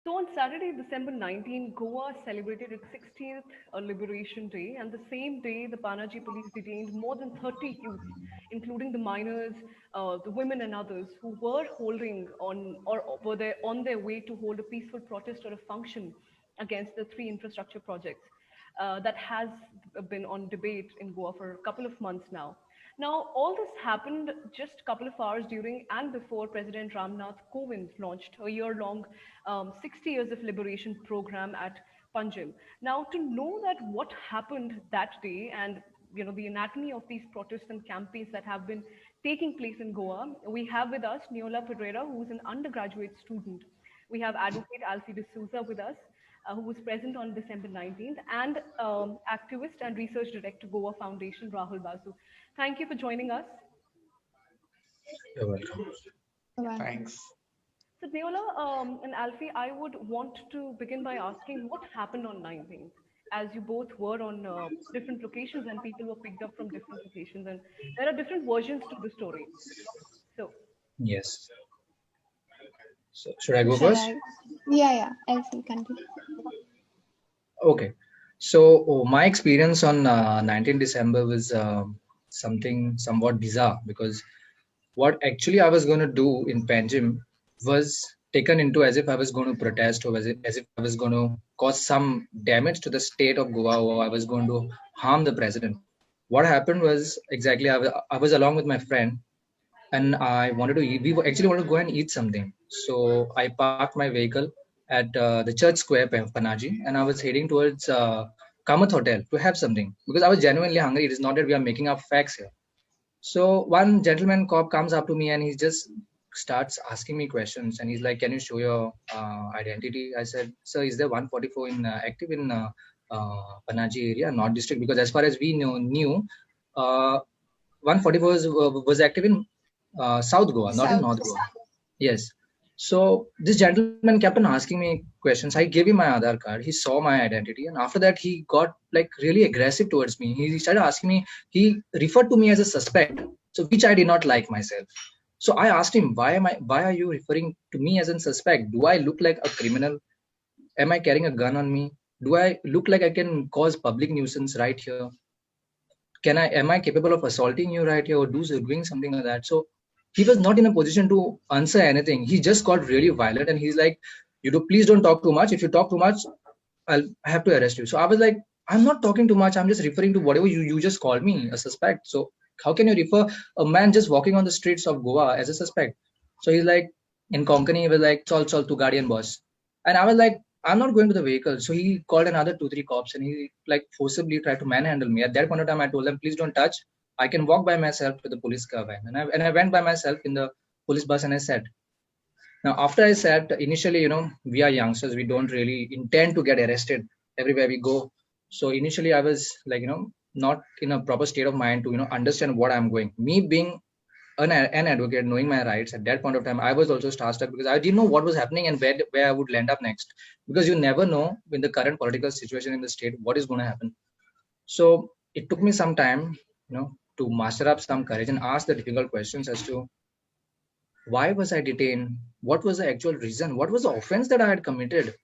So on Saturday, December 19, Goa celebrated its 60th Liberation Day, and the same day, the Panaji police detained more than 30 youths, including the minors, the women, and others who were holding on or were there on their way to hold a peaceful protest or a function against the three infrastructure projects that has been on debate in Goa for a couple of months now. Now, all this happened just a couple of hours during and before President Ramnath Kovind launched a year-long 60 Years of Liberation program at Panjim. Now, to know that what happened that day and the anatomy of these protests and campaigns that have been taking place in Goa, we have with us Neola Pereira, who is an undergraduate student. We have Advocate Alfie D'Souza with us, who was present on December 19th, and activist and research director, Goa Foundation, Rahul Basu. Thank you for joining us. You're welcome. Welcome. Thanks. So, Neola and Alfie, I would want to begin by asking what happened on 19th, as you both were on different locations and people were picked up from different locations, and there are different versions to the story. So, Yes. So should I go Should first? I? Yeah, Elsie, continue. Okay. So my experience on 19 December was something somewhat bizarre because what actually I was going to do in Panjim was taken into as if I was going to protest or as if I was going to cause some damage to the state of Goa or I was going to harm the president. What happened was exactly I was along with my friend and I wanted to eat. Actually wanted to go and eat something. So I parked my vehicle at the Church Square, Panaji, and I was heading towards Kamath Hotel to have something because I was genuinely hungry. It is not that we are making up facts here. So one gentleman cop comes up to me and he just starts asking me questions and he's like, "Can you show your identity?" I said, "Sir, is there 144 in active in Panaji area, not district? Because as far as we knew, uh, 144 was active in South Goa, not in South North Goa. Goa." Yes. So this gentleman kept on asking me questions. I gave him my Aadhaar card. He saw my identity, and after that, he got like really aggressive towards me. He started asking me. He referred to me as a suspect, so which I did not like myself. So I asked him, Why are you referring to me as a suspect? Do I look like a criminal? Am I carrying a gun on me? Do I look like I can cause public nuisance right here? Am I capable of assaulting you right here or doing something like that? So he was not in a position to answer anything. He just got really violent and he's like, please don't talk too much. If you talk too much, I have to arrest you. So I was like, I'm not talking too much. I'm just referring to whatever you just called me a suspect. So how can you refer a man just walking on the streets of Goa as a suspect? So he's like, in Konkani, he was like, chal tu guardian boss. And I was like, I'm not going to the vehicle. So he called another 2-3 cops and he like forcibly tried to manhandle me. At that point of time, I told them, please don't touch. I can walk by myself to the police car van. And I went by myself in the police bus and I sat. Now, after I sat, initially, we are youngsters. We don't really intend to get arrested everywhere we go. So initially, I was like, not in a proper state of mind to, understand what I'm going. Me being an advocate, knowing my rights at that point of time, I was also starstruck because I didn't know what was happening and where I would land up next. Because you never know in the current political situation in the state what is going to happen. So it took me some time, to master up some courage and ask the difficult questions as to why was I detained? What was the actual reason? What was the offense that I had committed?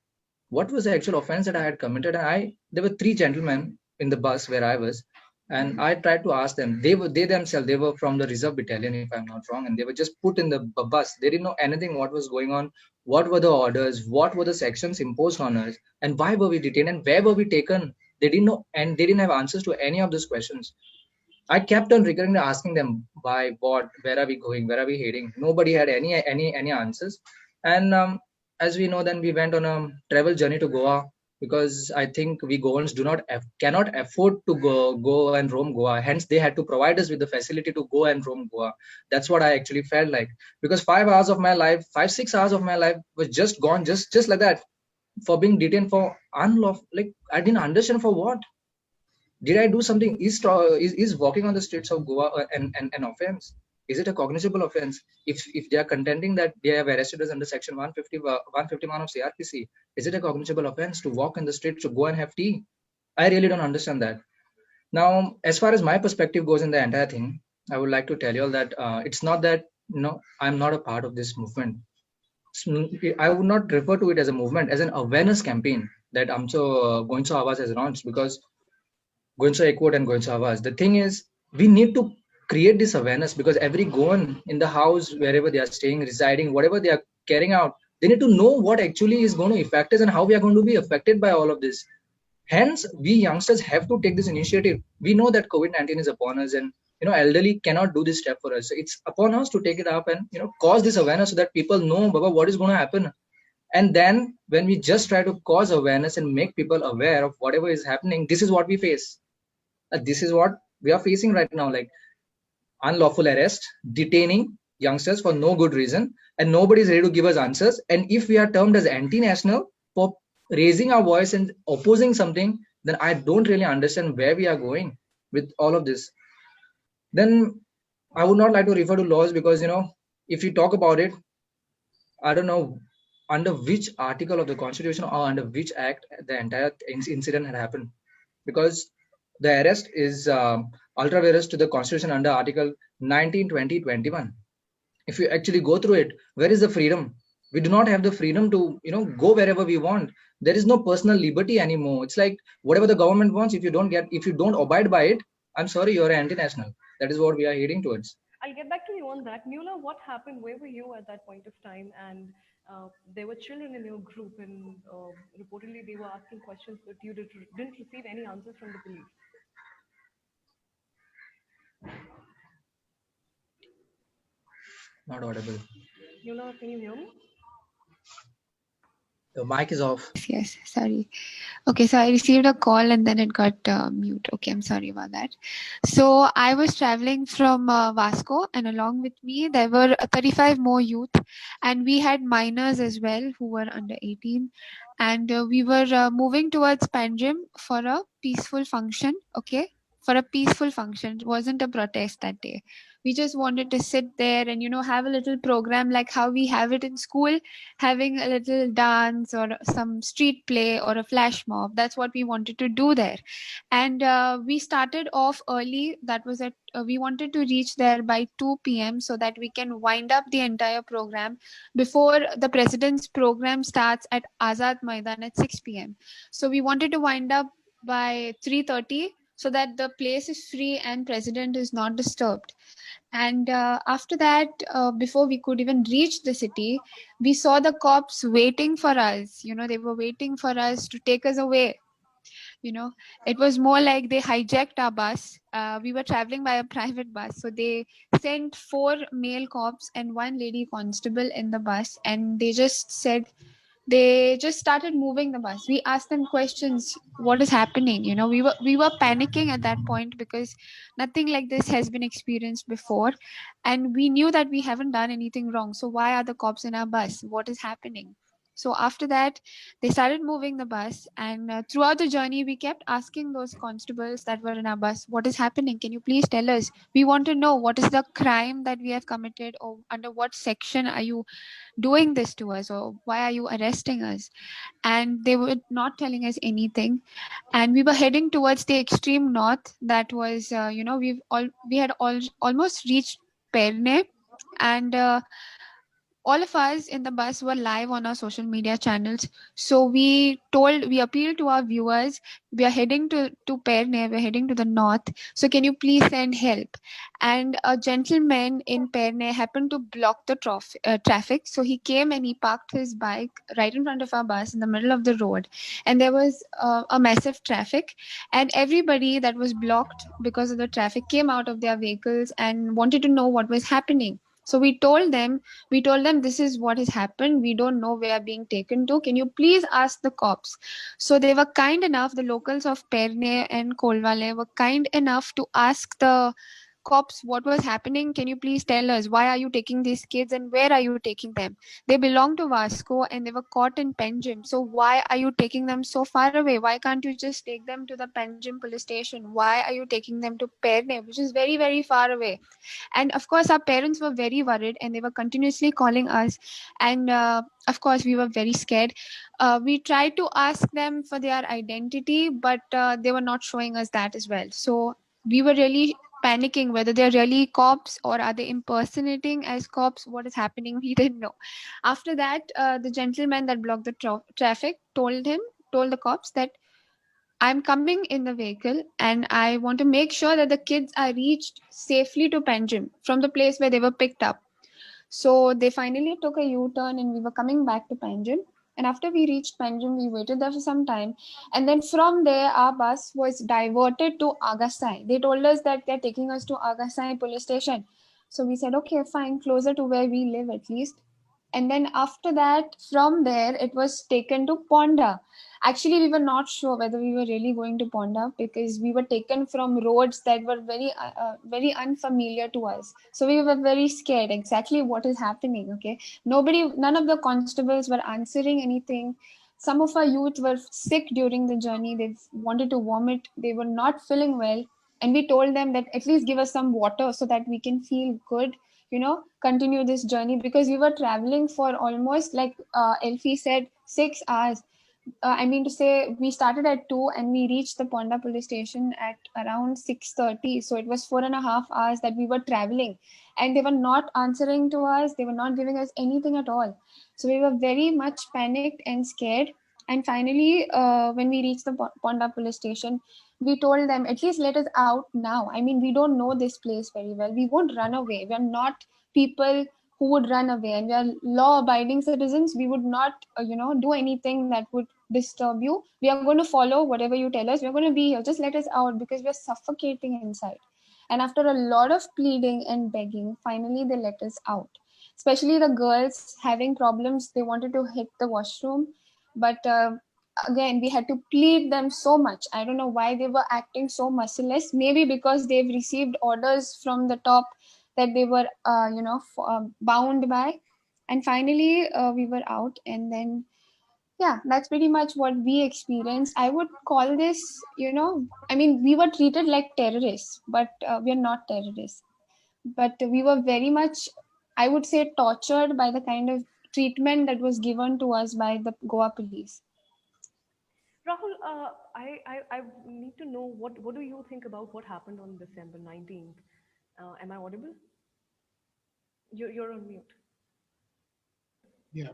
What was the actual offense that I had committed? And there were three gentlemen in the bus where I was, and I tried to ask them. They themselves, they were from the reserve battalion, if I'm not wrong, and they were just put in the bus. They didn't know anything what was going on. What were the orders? What were the sections imposed on us? And why were we detained? And where were we taken? They didn't know, and they didn't have answers to any of those questions. I kept on recurringly asking them why, what, where are we going, where are we heading. Nobody had any answers. And as we know, then we went on a travel journey to Goa because I think we Goans cannot afford to go and roam Goa. Hence, they had to provide us with the facility to go and roam Goa. That's what I actually felt like because 5 6 hours of my life was just gone, just like that, for being detained for unlawful. Like I didn't understand for what. Did I do something? Is walking on the streets of Goa an offense? Is it a cognizable offense? If they are contending that they have arrested us under section 150, 151 of CRPC, is it a cognizable offense to walk in the streets to go and have tea? I really don't understand that. Now, as far as my perspective goes in the entire thing, I would like to tell you all that it's not that I'm not a part of this movement. I would not refer to it as a movement, as an awareness campaign that Goinso Awaz has launched, because Goinso Ekot and Goinso Awaz. The thing is, we need to create this awareness, because every Goan in the house, wherever they are staying, residing, whatever they are carrying out, they need to know what actually is going to affect us and how we are going to be affected by all of this. Hence, we youngsters have to take this initiative. We know that COVID-19 is upon us, and elderly cannot do this step for us. It's upon us to take it up and cause this awareness so that people know, Baba, what is going to happen. And then when we just try to cause awareness and make people aware of whatever is happening, this is what we face. This is what we are facing right now, like unlawful arrest, detaining youngsters for no good reason, and nobody is ready to give us answers. And if we are termed as anti-national for raising our voice and opposing something, then I don't really understand where we are going with all of this. Then I would not like to refer to laws, because if you talk about it, I don't know under which article of the constitution or under which act the entire incident had happened, because the arrest is ultra vires to the constitution under article 19, 20, 21. If you actually go through it, where is the freedom? We do not have the freedom to go wherever we want. There is no personal liberty anymore. It's like whatever the government wants, if you don't abide by it, I'm sorry, you're anti-national. That is what we are heading towards. I'll get back to you on that. Nuala, what happened? Where were you at that point of time? And there were children in your group, and reportedly they were asking questions, but you didn't receive any answers from the police. Not audible. Nuala, can you hear me? The mic is off. Yes, sorry. Okay, so I received a call and then it got mute. Okay, I'm sorry about that. So I was traveling from Vasco, and along with me there were 35 more youth, and we had minors as well who were under 18, and we were moving towards Panjim for a peaceful function. Okay, for a peaceful function. It wasn't a protest that day. We just wanted to sit there and have a little program like how we have it in school, having a little dance or some street play or a flash mob. That's what we wanted to do there. And we started off early. That was at we wanted to reach there by 2 p.m. so that we can wind up the entire program before the president's program starts at Azad Maidan at 6 p.m. So we wanted to wind up by 3:30 so that the place is free and president is not disturbed. And after that, before we could even reach the city, we saw the cops waiting for us. They were waiting for us to take us away. It was more like they hijacked our bus. We were traveling by a private bus. So they sent 4 male cops and 1 lady constable in the bus. And they just started moving the bus. We asked them questions. What is happening? We were panicking at that point because nothing like this has been experienced before, and we knew that we haven't done anything wrong. So why are the cops in our bus? What is happening? So after that, they started moving the bus, and throughout the journey, we kept asking those constables that were in our bus, what is happening? Can you please tell us? We want to know what is the crime that we have committed, or under what section are you doing this to us, or why are you arresting us? And they were not telling us anything. And we were heading towards the extreme north. That was we had almost reached Perne. And all of us in the bus were live on our social media channels. So we appealed to our viewers, we are heading to Perne, we're heading to the north. So can you please send help? And a gentleman in Perne happened to block the traffic. So he came and he parked his bike right in front of our bus in the middle of the road. And there was a massive traffic. And everybody that was blocked because of the traffic came out of their vehicles and wanted to know what was happening. So we told them, this is what has happened. We don't know where we are being taken to. Can you please ask the cops? So they were kind enough, the locals of Perne and Kolwale were kind enough to ask the cops what was happening. Can you please tell us, why are you taking these kids and where are you taking them? They belong to Vasco and they were caught in Panjim. So why are you taking them so far away? Why can't you just take them to the Panjim police station? Why are you taking them to Perne, which is very, very far away? And of course, our parents were very worried and they were continuously calling us. And of course, we were very scared. We tried to ask them for their identity, but they were not showing us that as well. So we were really panicking whether they're really cops or are they impersonating as cops. What is happening? We didn't know. After that, the gentleman that blocked the traffic told the cops that I'm coming in the vehicle and I want to make sure that the kids are reached safely to Panjim from the place where they were picked up. So they finally took a U-turn and we were coming back to Panjim. And after we reached Panjim, we waited there for some time. And then from there, our bus was diverted to Agasai. They told us that they're taking us to Agasai police station. So we said, okay, fine, closer to where we live at least. And then after that, from there, it was taken to Ponda. Actually, we were not sure whether we were really going to Ponda because we were taken from roads that were very unfamiliar to us. So we were very scared exactly what is happening. Okay, none of the constables were answering anything. Some of our youth were sick during the journey. They wanted to vomit. They were not feeling well, and we told them that at least give us some water so that we can feel good, continue this journey, because we were traveling for almost, like Elfie said, 6 hours. I mean to say, we started at 2 and we reached the Ponda police station at around 6:30. So it was 4.5 hours that we were traveling, and they were not answering to us. They were not giving us anything at all. So we were very much panicked and scared. And finally, when we reached the Ponda police station, we told them, at least let us out now. I mean, we don't know this place very well. We won't run away. We are not people who would run away, and we are law-abiding citizens. We would not, do anything that would disturb you. We are going to follow whatever you tell us. We're going to be here. Just let us out because we're suffocating inside. And after a lot of pleading and begging, finally they let us out. Especially the girls having problems, they wanted to hit the washroom, but again we had to plead them so much. I don't know why they were acting so merciless. Maybe because they've received orders from the top that they were bound by. And finally we were out, and then yeah, that's pretty much what we experienced. I would call this, I mean, we were treated like terrorists, but we are not terrorists. But we were very much, I would say, tortured by the kind of treatment that was given to us by the Goa police. Rahul, I need to know what do you think about what happened on December 19th? Am I audible? You're on mute. Yeah.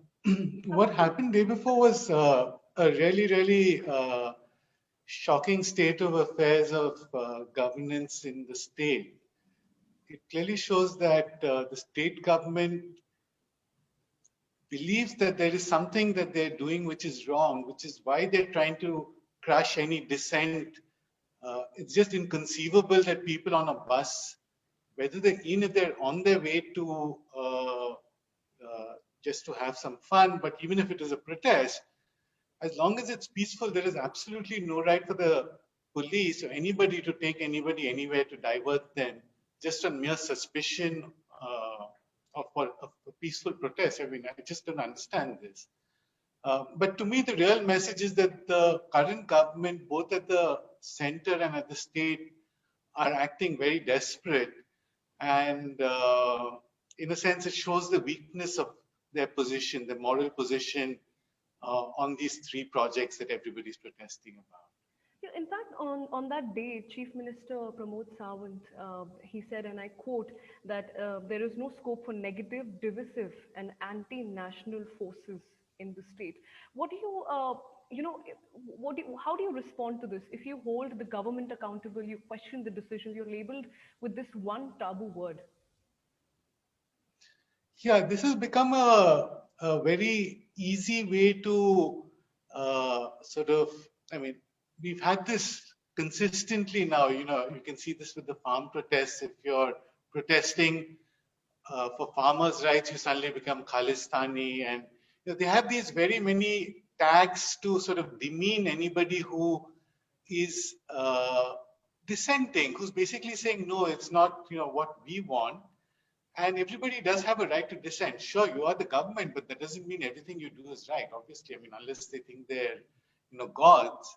What happened day before was a really, really shocking state of affairs of governance in the state. It clearly shows that the state government believes that there is something that they're doing which is wrong, which is why they're trying to crush any dissent. It's just inconceivable that people on a bus, whether even if they're on their way to just to have some fun, but even if it is a protest, as long as it's peaceful, there is absolutely no right for the police or anybody to take anybody anywhere to divert them just on mere suspicion of a peaceful protest. I mean, I just don't understand this. But to me, the real message is that the current government, both at the center and at the state, are acting very desperate. And in a sense, it shows the weakness of their position, their moral position on these three projects that everybody's protesting about. Yeah, in fact, on that day, Chief Minister Pramod Sawant, he said, and I quote, that there is no scope for negative, divisive, and anti-national forces in the state. What do you, how do you respond to this? If you hold the government accountable, you question the decisions, you're labeled with this one taboo word. Yeah, this has become a very easy way to I mean, we've had this consistently now. You can see this with the farm protests. If you're protesting for farmers' rights, you suddenly become Khalistani. And they have these very many tags to sort of demean anybody who is dissenting, who's basically saying, no, it's not what we want. And everybody does have a right to dissent. Sure, you are the government, but that doesn't mean everything you do is right. Obviously, I mean, unless they think they're, gods.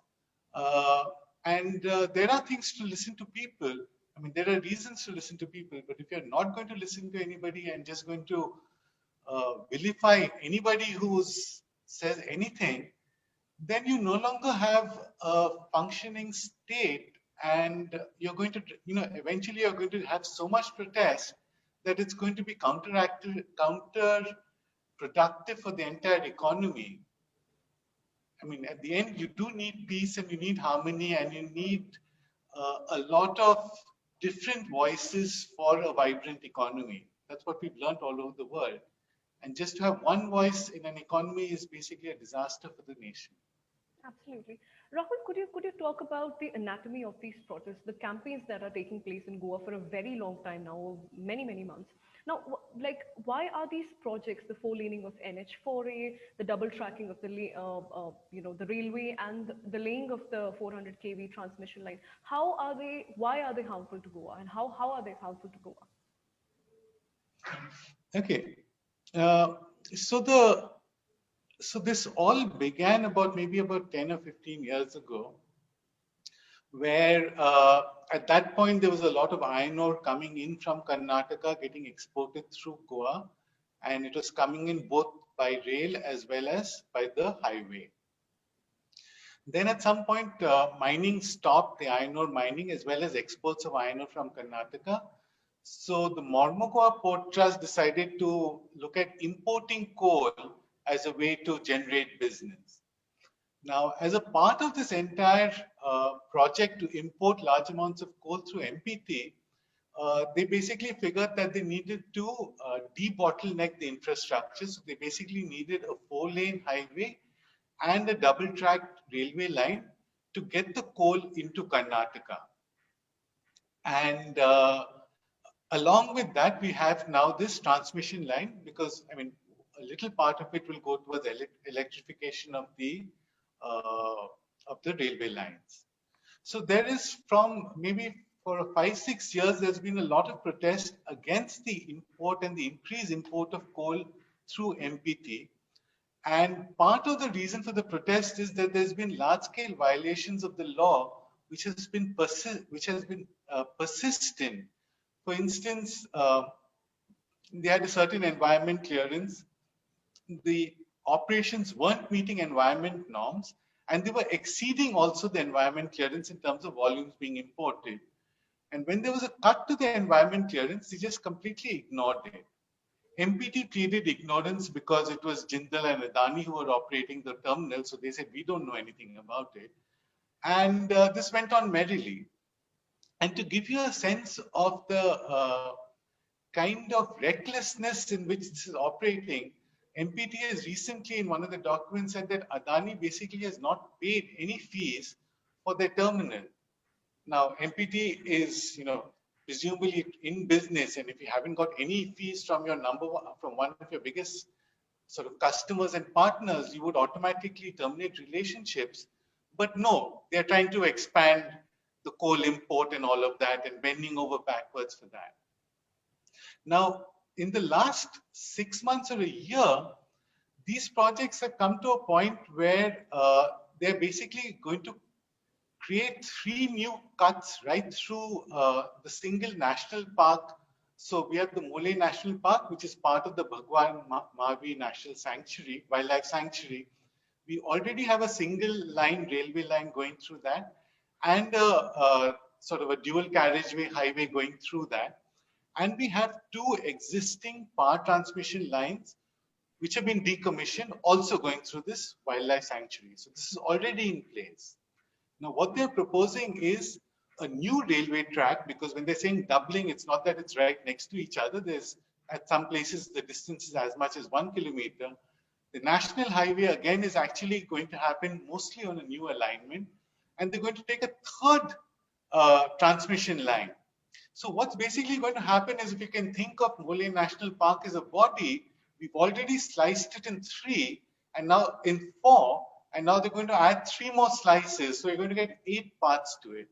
There are things to listen to people. I mean, there are reasons to listen to people. But if you're not going to listen to anybody and just going to vilify anybody who says anything, then you no longer have a functioning state and you're going to, eventually you're going to have so much protest that it's going to be counterproductive for the entire economy. I mean, at the end, you do need peace and you need harmony and you need a lot of different voices for a vibrant economy. That's what we've learned all over the world. And just to have one voice in an economy is basically a disaster for the nation. Absolutely. Rahul, could you talk about the anatomy of these protests, the campaigns that are taking place in Goa for a very long time now, many months? Now, like, why are these projects, the four-laning of NH4A, the double tracking of the railway, and the laying of the 400 kV transmission line, why are they harmful to Goa, and how are they harmful to Goa? Okay. So this all began maybe about 10 or 15 years ago, where at that point there was a lot of iron ore coming in from Karnataka, getting exported through Goa, and it was coming in both by rail as well as by the highway. Then at some point, mining stopped, the iron ore mining as well as exports of iron ore from Karnataka. So the Mormugao Port Trust decided to look at importing coal as a way to generate business. Now, as a part of this entire project to import large amounts of coal through MPT, they basically figured that they needed to debottleneck the infrastructure. So they basically needed a four-lane highway and a double-tracked railway line to get the coal into Karnataka. And along with that, we have now this transmission line, because I mean, a little part of it will go towards electrification of the railway lines. So there is, from maybe for 5-6 years, there's been a lot of protest against the import and the increased import of coal through MPT. And part of the reason for the protest is that there's been large-scale violations of the law, which has been persistent. For instance, they had a certain environment clearance. The operations weren't meeting environment norms, and they were exceeding also the environment clearance in terms of volumes being imported. And when there was a cut to the environment clearance, they just completely ignored it. MPT pleaded ignorance because it was Jindal and Adani who were operating the terminal, so they said, we don't know anything about it. And this went on merrily. And to give you a sense of the kind of recklessness in which this is operating, MPT has recently, in one of the documents, said that Adani basically has not paid any fees for their terminal. Now, MPT is, presumably in business, and if you haven't got any fees from from one of your biggest sort of customers and partners, you would automatically terminate relationships. But no, they're trying to expand the coal import and all of that, and bending over backwards for that. Now, in the last 6 months or a year, these projects have come to a point where they're basically going to create 3 new cuts right through the single national park. So we have the Mole National Park, which is part of the Bhagwan Mavi National Sanctuary, Wildlife Sanctuary. We already have a single line, railway line going through that, and sort of a dual carriageway highway going through that. And we have 2 existing power transmission lines, which have been decommissioned, also going through this wildlife sanctuary. So this is already in place. Now, what they're proposing is a new railway track, because when they're saying doubling, it's not that it's right next to each other. There's, at some places, the distance is as much as 1 kilometer. The national highway, again, is actually going to happen mostly on a new alignment. And they're going to take a third transmission line. So what's basically going to happen is, if you can think of Mole National Park as a body, we've already sliced it in 3, and now in 4, and now they're going to add 3 more slices. So you're going to get 8 parts to it.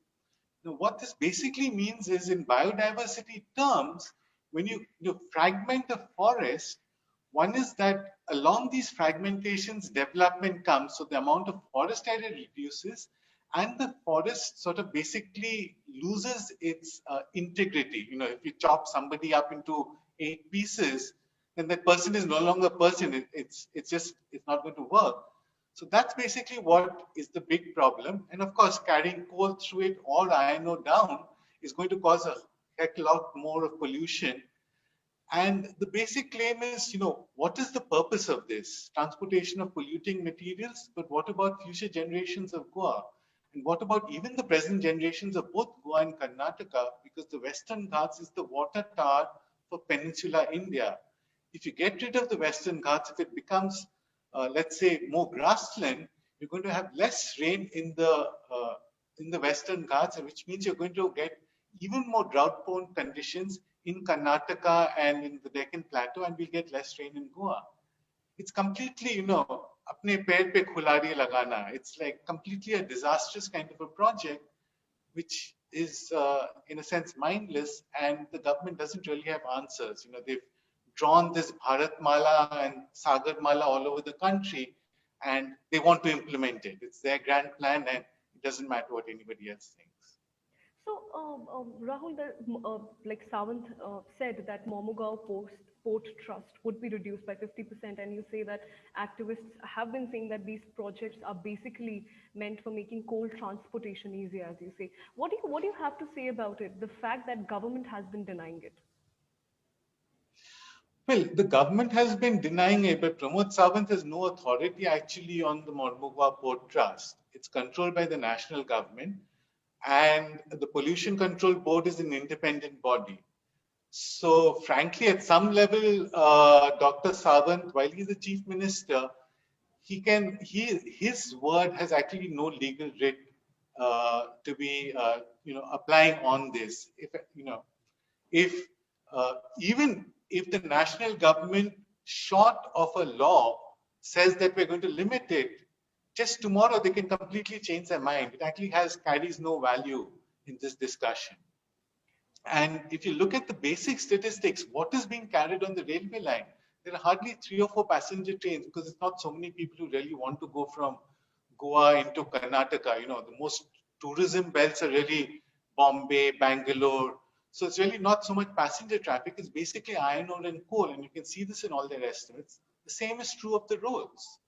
Now, what this basically means is, in biodiversity terms, when you fragment a forest, one is that along these fragmentations, development comes. So the amount of forest area reduces, and the forest sort of basically loses its integrity. If you chop somebody up into 8 pieces, then that person is no longer a person. It's not going to work. So that's basically what is the big problem. And of course, carrying coal through it or iron ore down is going to cause a heck lot more of pollution. And the basic claim is, what is the purpose of this? Transportation of polluting materials, but what about future generations of Goa? And what about even the present generations of both Goa and Karnataka? Because the Western Ghats is the water tower for peninsular India. If you get rid of the Western Ghats, if it becomes, let's say, more grassland, you're going to have less rain in the Western Ghats, which means you're going to get even more drought-prone conditions in Karnataka and in the Deccan Plateau, and we'll get less rain in Goa. It's completely, apne pair pe khulari lagana. It's like completely a disastrous kind of a project, which is in a sense mindless, and the government doesn't really have answers. They've drawn this Bharatmala and Sagarmala all over the country, and they want to implement it. It's their grand plan, and it doesn't matter what anybody else thinks. So, Rahul, like Sawant said that Mormugao Port Trust would be reduced by 50%, and you say that activists have been saying that these projects are basically meant for making coal transportation easier, as you say. What do you have to say about it? The fact that government has been denying it. Well, the government has been denying it, but Pramod Sawant has no authority actually on the Mormugao Port Trust. It's controlled by the national government, and the Pollution Control Board is an independent body. So, frankly, at some level, Dr. Sawant, while he's the chief minister, his word has actually no legal writ to be, applying on this. If even if the national government, short of a law, says that we're going to limit it, just tomorrow they can completely change their mind. It actually carries no value in this discussion. And if you look at the basic statistics, what is being carried on the railway line? There are hardly 3 or 4 passenger trains, because it's not so many people who really want to go from Goa into Karnataka. The most tourism belts are really Bombay, Bangalore. So it's really not so much passenger traffic. It's basically iron ore and coal. And you can see this in all their estimates. The same is true of the roads.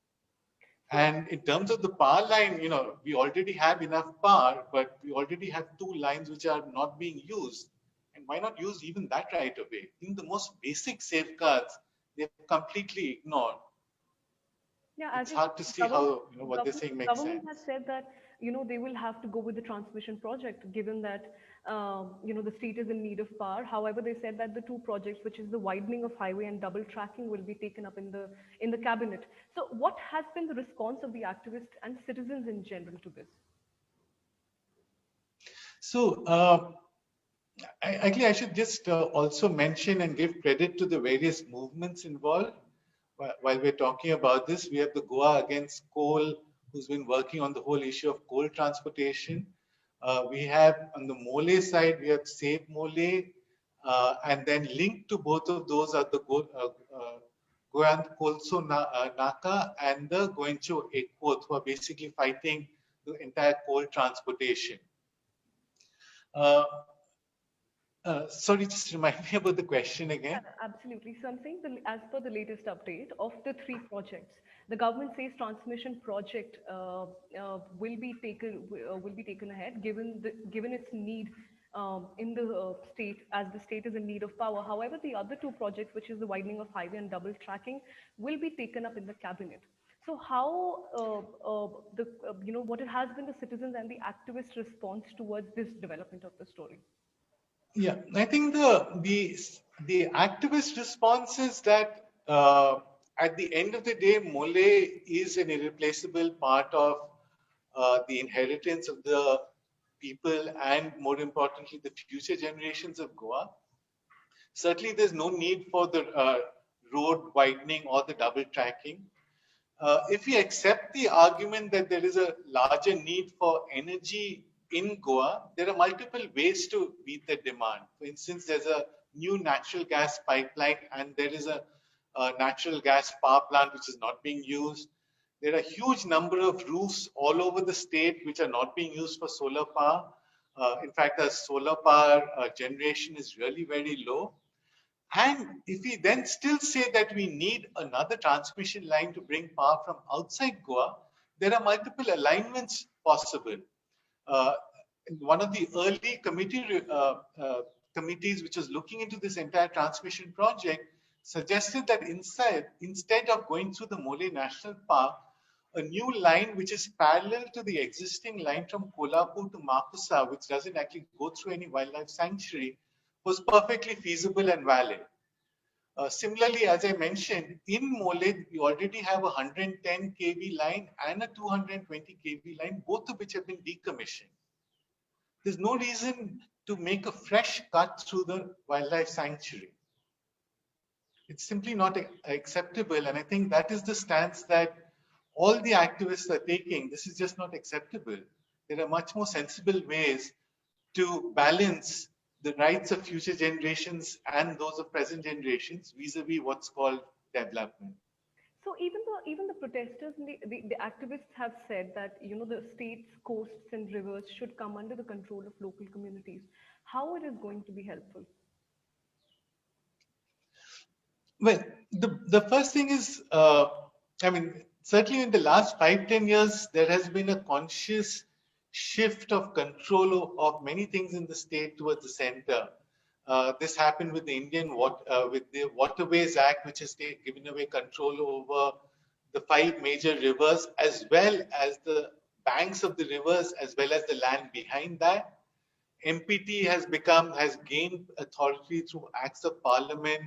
And in terms of the power line, we already have enough power, but we already have 2 lines which are not being used. And why not use even that right away? In the most basic safeguards, they've completely ignored. Yeah, it's hard to see how what they're saying makes sense. Government has said that they will have to go with the transmission project, given that the state is in need of power. However, they said that the 2 projects, which is the widening of highway and double tracking, will be taken up in the cabinet. So, what has been the response of the activists and citizens in general to this? So, actually, I should just also mention and give credit to the various movements involved. While we're talking about this, we have the Goa Against Coal, who's been working on the whole issue of coal transportation. We have on the Mole side, we have Save Mole, and then linked to both of those are the Goan Kolso Naka and the Goencho Ekpoth, who are basically fighting the entire coal transportation. Sorry, just remind me about the question again. Yeah, absolutely. So I'm saying as per the latest update of the 3 projects, the government says transmission project will be taken ahead given its need in the state, as the state is in need of power. However, the other 2 projects, which is the widening of highway and double tracking, will be taken up in the cabinet. So how what has been the citizens and the activist response towards this development of the story? Yeah, I think the activist response is that at the end of the day, Mole is an irreplaceable part of the inheritance of the people and, more importantly, the future generations of Goa. Certainly, there's no need for the road widening or the double tracking. If we accept the argument that there is a larger need for energy in Goa, there are multiple ways to meet the demand. For instance, there's a new natural gas pipeline, and there is a natural gas power plant which is not being used. There are a huge number of roofs all over the state which are not being used for solar power. In fact, the solar power generation is really very low. And if we then still say that we need another transmission line to bring power from outside Goa, there are multiple alignments possible. Uh, One of the early committees which was looking into this entire transmission project suggested that instead of going through the Mole National Park, a new line which is parallel to the existing line from Kolhapur to Mapusa, which doesn't actually go through any wildlife sanctuary, was perfectly feasible and valid. Similarly, as I mentioned, in Mole, we already have a 110 kV line and a 220 kV line, both of which have been decommissioned. There's no reason to make a fresh cut through the wildlife sanctuary. It's simply not acceptable. And I think that is the stance that all the activists are taking. This is just not acceptable. There are much more sensible ways to balance the rights of future generations and those of present generations vis-a-vis what's called development. So even the protesters and the activists have said that the state's coasts and rivers should come under the control of local communities. How it is going to be helpful? Well, the first thing is, certainly in the last 5-10 years, there has been a conscious shift of control of many things in the state towards the center. This happened with the with the Waterways Act, which has given away control over the 5 major rivers, as well as the banks of the rivers, as well as the land behind that. MPT has gained authority through acts of parliament.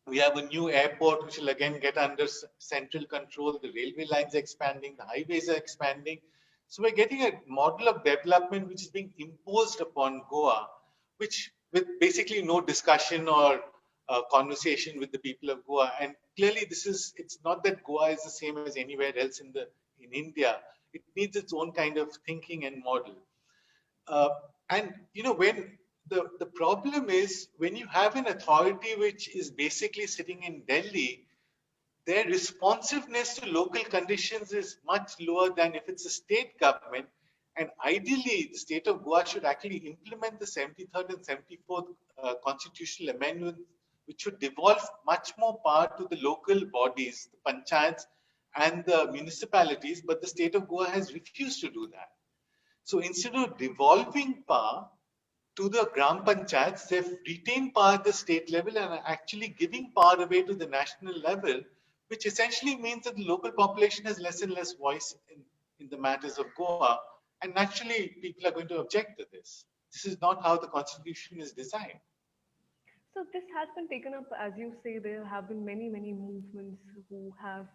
We have a new airport, which will again get under central control. The railway lines are expanding, the highways are expanding. So we're getting a model of development which is being imposed upon Goa, which with basically no discussion or conversation with the people of Goa. And clearly, it's not that Goa is the same as anywhere else in India. It needs its own kind of thinking and model. And when the problem is when you have an authority which is basically sitting in Delhi, their responsiveness to local conditions is much lower than if it's a state government. And ideally, the state of Goa should actually implement the 73rd and 74th constitutional amendment, which should devolve much more power to the local bodies, the panchayats and the municipalities. But the state of Goa has refused to do that. So instead of devolving power to the Gram Panchayats, they've retained power at the state level and are actually giving power away to the national level, which essentially means that the local population has less and less voice in the matters of Goa. And naturally, people are going to object to this. This is not how the constitution is designed. So this has been taken up, as you say, there have been many movements who have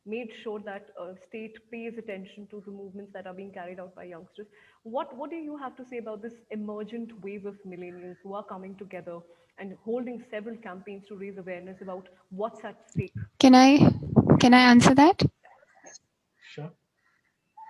made sure that state pays attention to the movements that are being carried out by youngsters. What do you have to say about this emergent wave of millennials who are coming together and holding several campaigns to raise awareness about what's at stake? Can I answer that? Sure.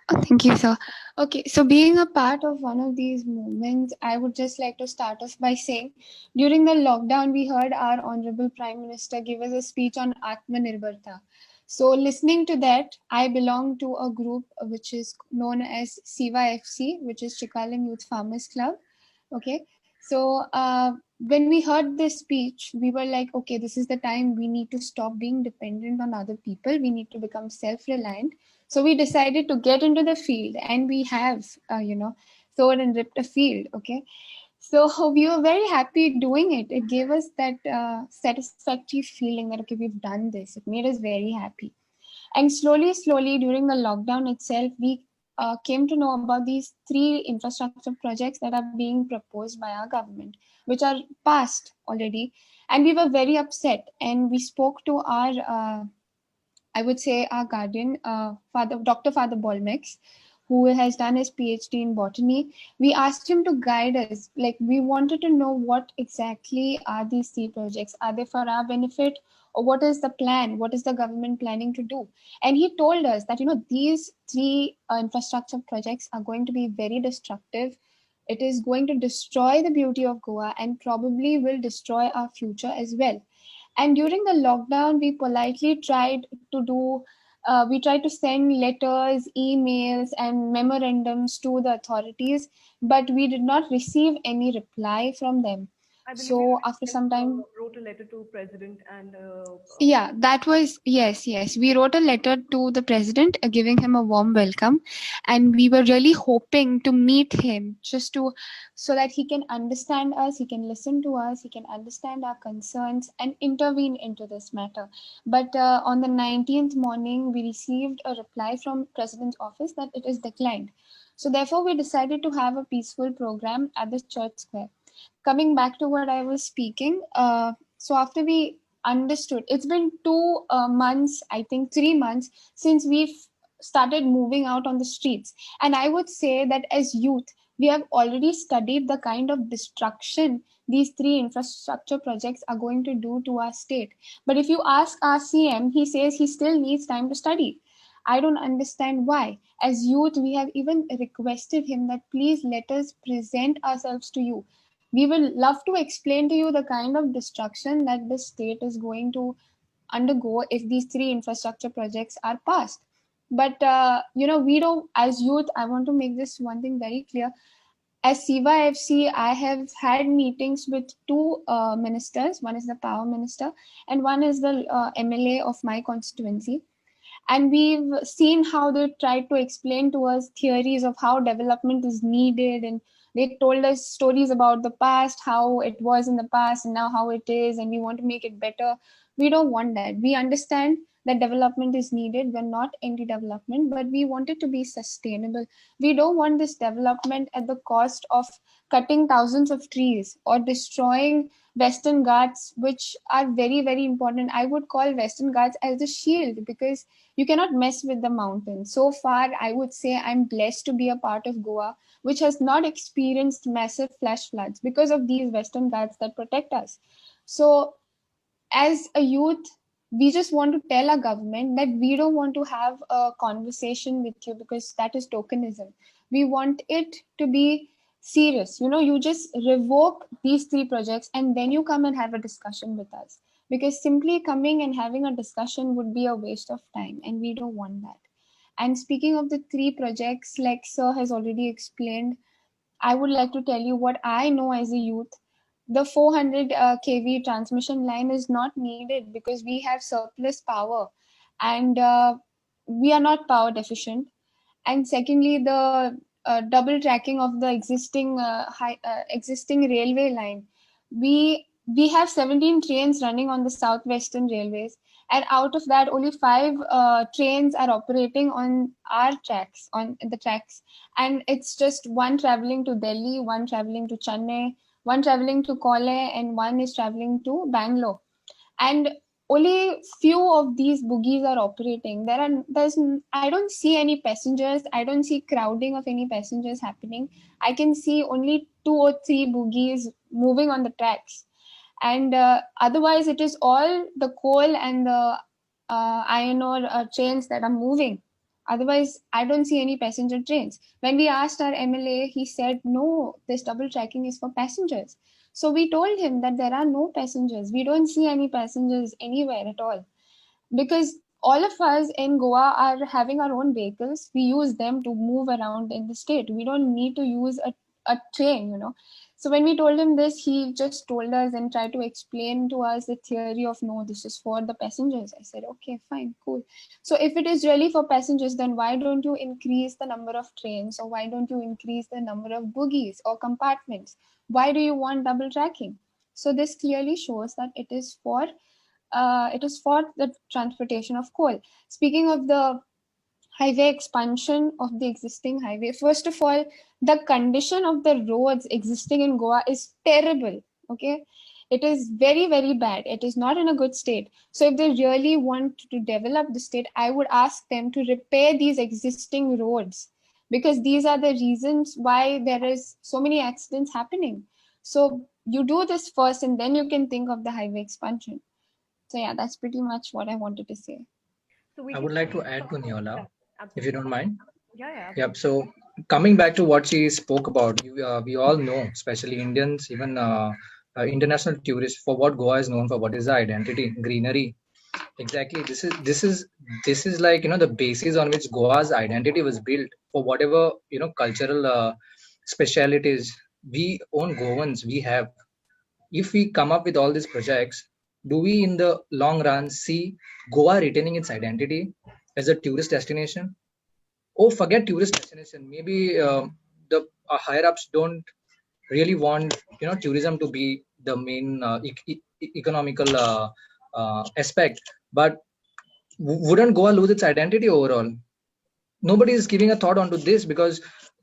Oh, thank you, sir. Okay, so being a part of one of these movements, I would just like to start off by saying, during the lockdown, we heard our Honorable Prime Minister give us a speech on Atmanirbharta. So listening to that, I belong to a group which is known as SIVA FC, which is Chikalim Youth Farmers Club. Okay, so when we heard this speech, we were like, okay, this is the time we need to stop being dependent on other people. We need to become self-reliant. So we decided to get into the field, and we have, sowed and ripped a field. Okay, so we were very happy doing it. It gave us that satisfactory feeling that, okay, we've done this. It made us very happy. And slowly during the lockdown itself, we came to know about these 3 infrastructure projects that are being proposed by our government, which are passed already. And we were very upset. And we spoke to our, I would say, our guardian, Dr. Father Bolmex, who has done his PhD in botany. We asked him to guide us. Like, we wanted to know what exactly are these 3 projects? Are they for our benefit? Or what is the plan? What is the government planning to do? And he told us that, these 3 infrastructure projects are going to be very destructive. It is going to destroy the beauty of Goa and probably will destroy our future as well. And during the lockdown, we politely tried to send letters, emails, and memorandums to the authorities, but we did not receive any reply from them. I believe So you after yourself some time, wrote a letter to president and yeah, that was, yes. We wrote a letter to the president giving him a warm welcome, and we were really hoping to meet him just to so that he can understand us, he can listen to us, he can understand our concerns and intervene into this matter. But on the 19th morning, we received a reply from president's office that it is declined. So therefore, we decided to have a peaceful program at the church square. Coming back to what I was speaking, so after we understood, it's been 2 months, I think 3 months, since we've started moving out on the streets. And I would say that as youth, we have already studied the kind of destruction these three infrastructure projects are going to do to our state. But if you ask our CM, he says he still needs time to study. I don't understand why. As youth, we have even requested him that please let us present ourselves to you. We will love to explain to you the kind of destruction that the state is going to undergo if these three infrastructure projects are passed. But we don't, as youth, I want to make this one thing very clear. As Siva FC, I have had meetings with two ministers. One is the power minister, and one is the MLA of my constituency. And we've seen how they tried to explain to us theories of how development is needed, and they told us stories about the past, how it was in the past and now how it is, and we want to make it better. We don't want that. We understand that development is needed. We're not anti-development, but we want it to be sustainable. We don't want this development at the cost of cutting thousands of trees or destroying Western Ghats, which are very, very important. I would call Western Ghats as a shield, because you cannot mess with the mountains. So far, I would say I'm blessed to be a part of Goa, which has not experienced massive flash floods because of these Western Ghats that protect us. So as a youth, we just want to tell our government that we don't want to have a conversation with you because that is tokenism. We want it to be serious. You just revoke these three projects and then you come and have a discussion with us. Because simply coming and having a discussion would be a waste of time, and we don't want that. And speaking of the three projects, like Sir has already explained, I would like to tell you what I know as a youth. The 400 kV transmission line is not needed because we have surplus power, and we are not power deficient. And secondly, the double tracking of the existing railway line. We have 17 trains running on the Southwestern Railways, and out of that, only 5 trains are operating on our tracks, on the tracks, and it's just one traveling to Delhi, one traveling to Chennai, one traveling to Kollam, and one is traveling to Bangalore. And only few of these bogies are operating. I don't see any passengers. I don't see crowding of any passengers happening. I can see only 2 or 3 bogies moving on the tracks, and otherwise it is all the coal and the iron ore trains that are moving. Otherwise, I don't see any passenger trains. When we asked our MLA, he said no, this double tracking is for passengers. So we told him that there are no passengers. We don't see any passengers anywhere at all, because all of us in Goa are having our own vehicles. We use them to move around in the state. We don't need to use a train. So when we told him this, he just told us and tried to explain to us the theory of no, this is for the passengers. I said, okay, fine, cool. So if it is really for passengers, then why don't you increase the number of trains, or why don't you increase the number of bogies or compartments? Why do you want double tracking? So this clearly shows that it is for the transportation of coal. Speaking of the highway expansion of the existing highway, first of all, the condition of the roads existing in Goa is terrible. Okay, it is very, very bad. It is not in a good state. So if they really want to develop the state, I would ask them to repair these existing roads, because these are the reasons why there is so many accidents happening. So you do this first and then you can think of the highway expansion. So yeah, that's pretty much what I wanted to say. so we I can would like to see add to yeah, Neola, if you absolutely. don't mind. Yeah, Yep. absolutely. So coming back to what she spoke about, we all know, especially Indians, even international tourists, for what Goa is known for. What is the identity? Greenery. Exactly. This is like the basis on which Goa's identity was built for whatever cultural specialities we own Goans we have. if we come up with all these projects, do we in the long run see Goa retaining its identity as a tourist destination? Oh, forget tourist destination. Maybe the higher ups don't really want tourism to be the main economical aspect, but wouldn't Goa lose its identity overall? Nobody is giving a thought onto this, because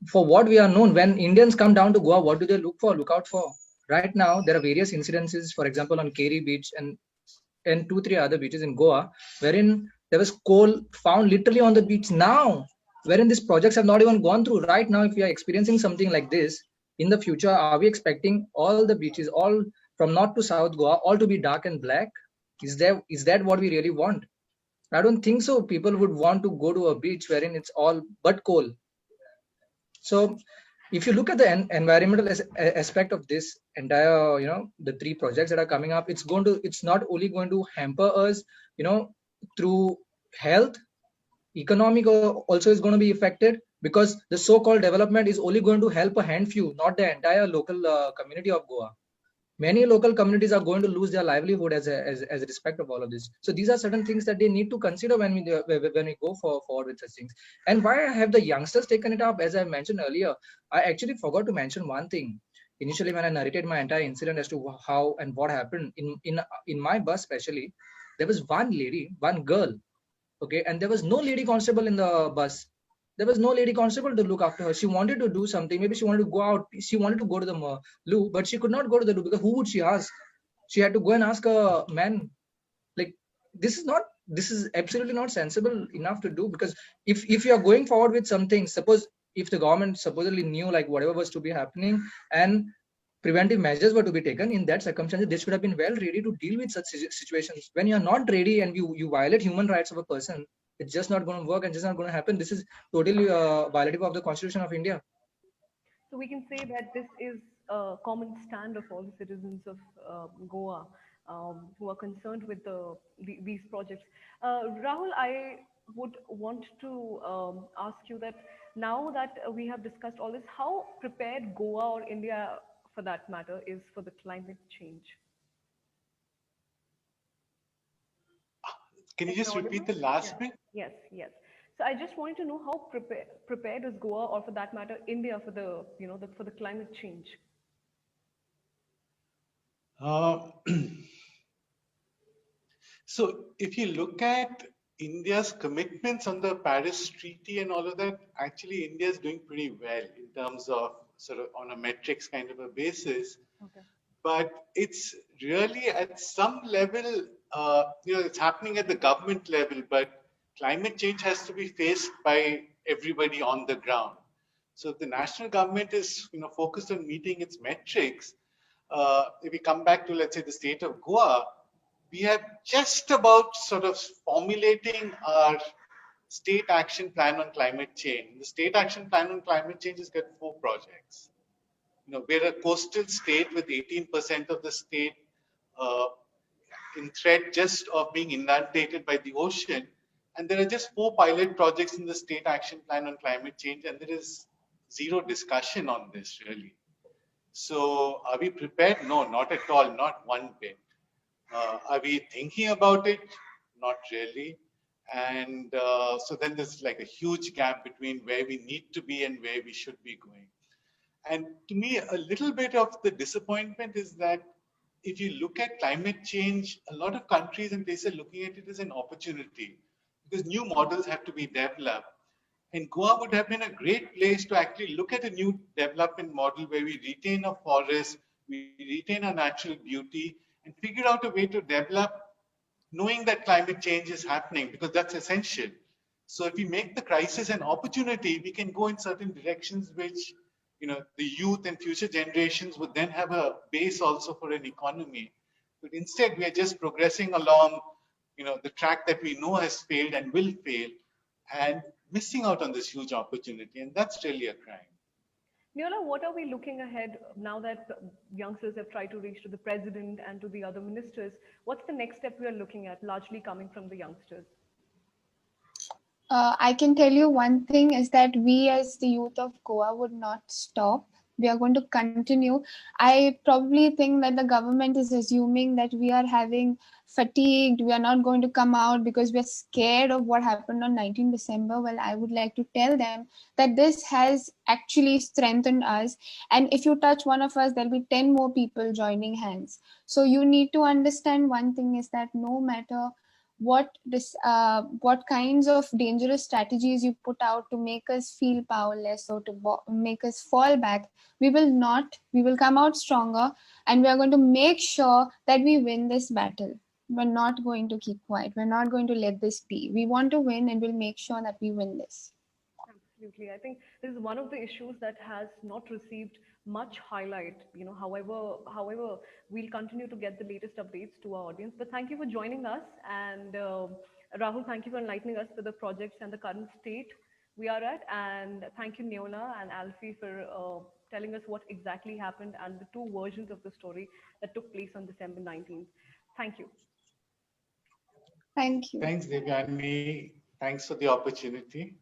for what we are known, when Indians come down to Goa, what do they look out for? Right now, there are various incidences, for example, on Keri Beach and 2-3 other beaches in Goa, wherein there was coal found literally on the beach now, wherein these projects have not even gone through. Right now, if we are experiencing something like this, in the future, are we expecting all the beaches, all from north to south Goa, all to be dark and black? Is that what we really want? I don't think so. People would want to go to a beach wherein it's all but coal. So if you look at the environmental aspect of this entire, the 3 projects that are coming up, it's not only going to hamper us, through health, economic also is going to be affected, because the so-called development is only going to help a handful, not the entire local community of Goa. Many local communities are going to lose their livelihood as a respect of all of this. So these are certain things that they need to consider when we go forward with such things. And why have the youngsters taken it up? As I mentioned earlier, I actually forgot to mention one thing initially when I narrated my entire incident as to how and what happened in my bus. Especially, there was one girl, okay, and there was no lady constable in the bus. There was no lady constable to look after her. She wanted to do something. Maybe she wanted to go out. She wanted to go to the loo, but she could not go to the loo, because who would she ask? She had to go and ask a man. Like, this is absolutely not sensible enough to do, because if you are going forward with something, suppose if the government supposedly knew like whatever was to be happening and preventive measures were to be taken, in that circumstance they should have been well ready to deal with such situations. When you are not ready and you violate human rights of a person, it's just not going to work and just not going to happen. This is totally violative of the Constitution of India. So we can say that this is a common stand of all the citizens of Goa who are concerned with these projects. Rahul, I would want to ask you that now that we have discussed all this, how prepared Goa or India, for that matter, is for the climate change? Can you Am I just repeat audible? the last Yeah. bit? Yes, yes. So I just wanted to know how prepared is Goa, or for that matter, India, for for the climate change. Uh, so if you look at India's commitments on the Paris Treaty and all of that, actually India is doing pretty well in terms of sort of on a metrics kind of a basis. Okay. But it's really at some level, it's happening at the government level, but climate change has to be faced by everybody on the ground. So if the national government is, focused on meeting its metrics, if we come back to, let's say, the state of Goa, we have just about sort of formulating our state action plan on climate change. The state action plan on climate change has got 4 projects. We're a coastal state with 18% of the state uh, in threat just of being inundated by the ocean. And there are just 4 pilot projects in the state action plan on climate change, and there is zero discussion on this really. So are we prepared? No, not at all, not one bit. Are we thinking about it? Not really. And so then there's like a huge gap between where we need to be and where we should be going. And to me, a little bit of the disappointment is that if you look at climate change, a lot of countries and places are looking at it as an opportunity because new models have to be developed. And Goa would have been a great place to actually look at a new development model where we retain a forest, we retain our natural beauty, and figure out a way to develop knowing that climate change is happening because that's essential. So if we make the crisis an opportunity, we can go in certain directions which the youth and future generations would then have a base also for an economy. But instead, we are just progressing along, the track that we know has failed and will fail, and missing out on this huge opportunity. And that's really a crime. Neola, what are we looking ahead now that youngsters have tried to reach to the president and to the other ministers? What's the next step we are looking at, largely coming from the youngsters? I can tell you one thing is that we as the youth of Goa would not stop. We are going to continue. I probably think that the government is assuming that we are having fatigued, we are not going to come out because we are scared of what happened on 19 December. Well, I would like to tell them that this has actually strengthened us. And if you touch one of us, there'll be 10 more people joining hands. So you need to understand one thing is that no matter what kinds of dangerous strategies you put out to make us feel powerless or to make us fall back, we will not. We will come out stronger, and we are going to make sure that we win this battle. We're not going to keep quiet. We're not going to let this be. We want to win, and we'll make sure that we win this. Absolutely. I think this is one of the issues that has not received much highlight. However, we'll continue to get the latest updates to our audience. But thank you for joining us, and Rahul, thank you for enlightening us with the projects and the current state we are at. And thank you, Neola and Alfie, for telling us what exactly happened and the two versions of the story that took place on December 19th. Thank you. Thank you. Thanks, Devyani. Thanks for the opportunity.